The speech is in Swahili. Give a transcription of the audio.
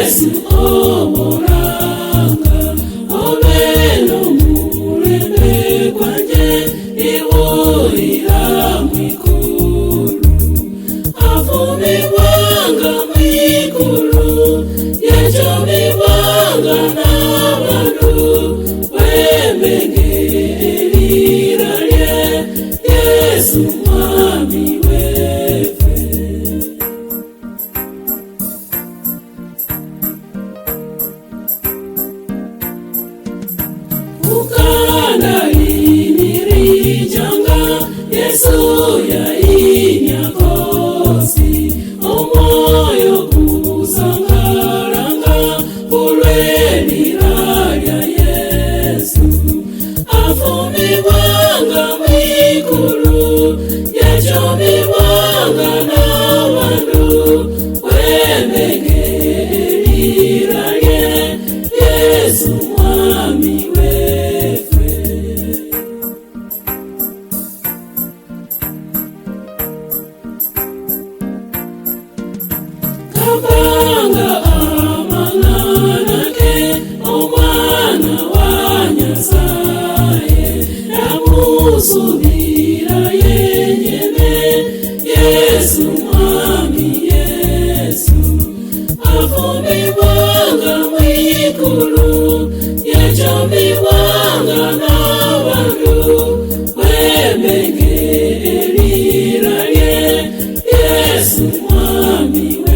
Yesu oboranga obelo murembe kwanje iburira mwikulu afumibwanga mwikulu yajomibwanga n'abantu bemengerera lye Yesu mwami wefe. Ukana imirijanga Yesu yainyakosi omoyo kusangaranga ulweniralya Yesu afumibwanga mwikulu yajomibwanga n'abantu bemengerera lye Yesu mwami wefe. Kabanga amanganake omwana wa Nyasaye namusubira yenyene Yesu mwami Yesu afumibwanga mwikulu yajomibwanga n'abantu bemengerera lye Yesu mwami wefe.